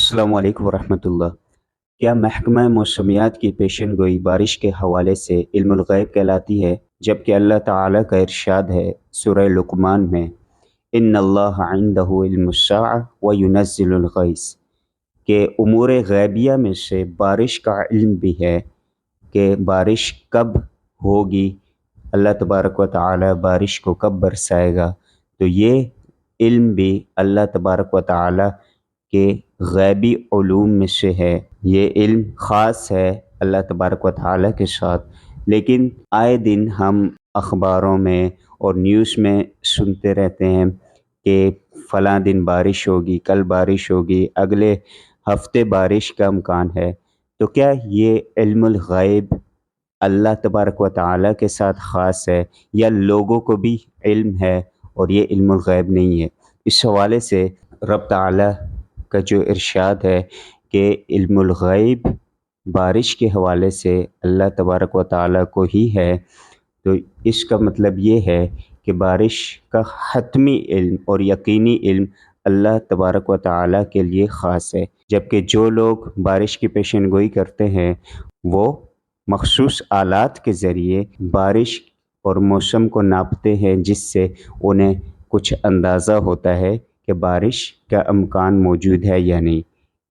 السلام علیکم ورحمۃ اللہ۔ کیا محکمہ موسمیات کی پیشن گوئی بارش کے حوالے سے علم الغیب کہلاتی ہے، جبکہ اللہ تعالیٰ کا ارشاد ہے سورہ لقمان میں ان اللہ عندہ علم الساعۃ وینزل الغیث، کہ امور غیبیہ میں سے بارش کا علم بھی ہے کہ بارش کب ہوگی، اللہ تبارک و تعالیٰ بارش کو کب برسائے گا۔ تو یہ علم بھی اللہ تبارک و تعالیٰ کے غیبی علوم میں سے ہے، یہ علم خاص ہے اللہ تبارک و تعالیٰ کے ساتھ۔ لیکن آئے دن ہم اخباروں میں اور نیوز میں سنتے رہتے ہیں کہ فلاں دن بارش ہوگی، کل بارش ہوگی، اگلے ہفتے بارش کا امکان ہے۔ تو کیا یہ علم الغیب اللہ تبارک و تعالیٰ کے ساتھ خاص ہے یا لوگوں کو بھی علم ہے اور یہ علم الغیب نہیں ہے؟ اس حوالے سے رب تعالیٰ کا جو ارشاد ہے کہ علم الغیب بارش کے حوالے سے اللہ تبارک و تعالیٰ کو ہی ہے، تو اس کا مطلب یہ ہے کہ بارش کا حتمی علم اور یقینی علم اللہ تبارک و تعالیٰ کے لیے خاص ہے، جبکہ جو لوگ بارش کی پیشن گوئی کرتے ہیں وہ مخصوص آلات کے ذریعے بارش اور موسم کو ناپتے ہیں، جس سے انہیں کچھ اندازہ ہوتا ہے کہ بارش کا امکان موجود ہے یا نہیں۔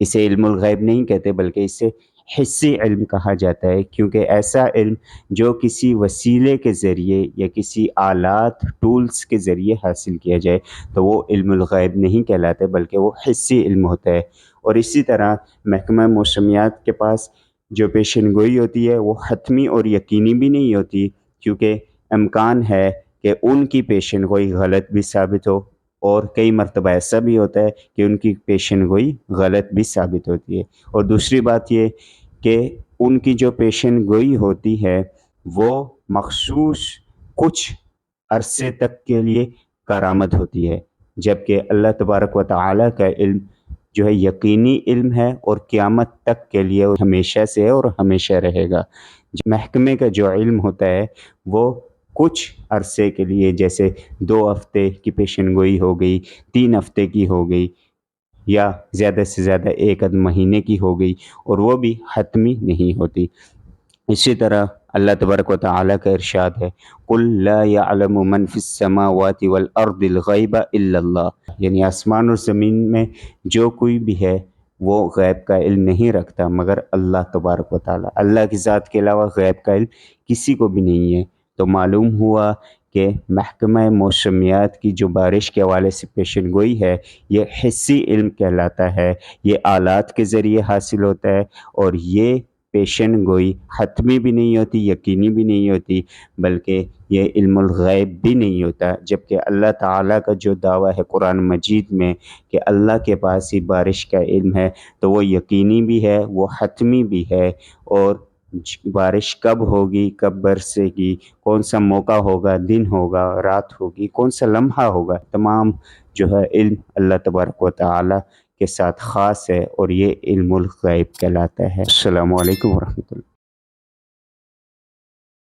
اسے علم الغیب نہیں کہتے بلکہ اسے حسی علم کہا جاتا ہے، کیونکہ ایسا علم جو کسی وسیلے کے ذریعے یا کسی آلات ٹولز کے ذریعے حاصل کیا جائے تو وہ علم الغیب نہیں کہلاتے بلکہ وہ حسی علم ہوتا ہے۔ اور اسی طرح محکمہ موسمیات کے پاس جو پیشن گوئی ہوتی ہے وہ حتمی اور یقینی بھی نہیں ہوتی، کیونکہ امکان ہے کہ ان کی پیشن گوئی غلط بھی ثابت ہو، اور کئی مرتبہ ایسا بھی ہوتا ہے کہ ان کی پیشن گوئی غلط بھی ثابت ہوتی ہے۔ اور دوسری بات یہ کہ ان کی جو پیشن گوئی ہوتی ہے وہ مخصوص کچھ عرصے تک کے لیے کارآمد ہوتی ہے، جبکہ اللہ تبارک و تعالیٰ کا علم جو ہے یقینی علم ہے اور قیامت تک کے لیے ہمیشہ سے ہے اور ہمیشہ رہے گا۔ محکمے کا جو علم ہوتا ہے وہ کچھ عرصے کے لیے، جیسے 2 ہفتے کی پیشن گوئی ہو گئی، 3 ہفتے کی ہو گئی، یا زیادہ سے زیادہ 1 مہینے کی ہو گئی، اور وہ بھی حتمی نہیں ہوتی۔ اسی طرح اللہ تبارک و تعالیٰ کا ارشاد ہے قُلْ لَا يَعْلَمُ مَنْ فِي السَّمَاوَاتِ وَالْأَرْضِ الْغَيْبَ إِلَّا اللَّهُ، یعنی آسمان اور زمین میں جو کوئی بھی ہے وہ غیب کا علم نہیں رکھتا مگر اللہ تبارک و تعالیٰ۔ اللہ کی ذات کے علاوہ غیب کا علم کسی کو بھی نہیں ہے۔ تو معلوم ہوا کہ محکمہ موسمیات کی جو بارش کے حوالے سے پیشن گوئی ہے یہ حسی علم کہلاتا ہے، یہ آلات کے ذریعے حاصل ہوتا ہے، اور یہ پیشن گوئی حتمی بھی نہیں ہوتی، یقینی بھی نہیں ہوتی، بلکہ یہ علم الغیب بھی نہیں ہوتا، جبکہ اللہ تعالیٰ کا جو دعویٰ ہے قرآن مجید میں کہ اللہ کے پاس ہی بارش کا علم ہے، تو وہ یقینی بھی ہے، وہ حتمی بھی ہے، اور بارش کب ہوگی، کب برسے گی، کون سا موقع ہوگا، دن ہوگا، رات ہوگی، کون سا لمحہ ہوگا، تمام جو ہے علم اللہ تبارک و تعالیٰ کے ساتھ خاص ہے، اور یہ علم الغیب کہلاتا ہے۔ السلام علیکم ورحمۃ اللہ۔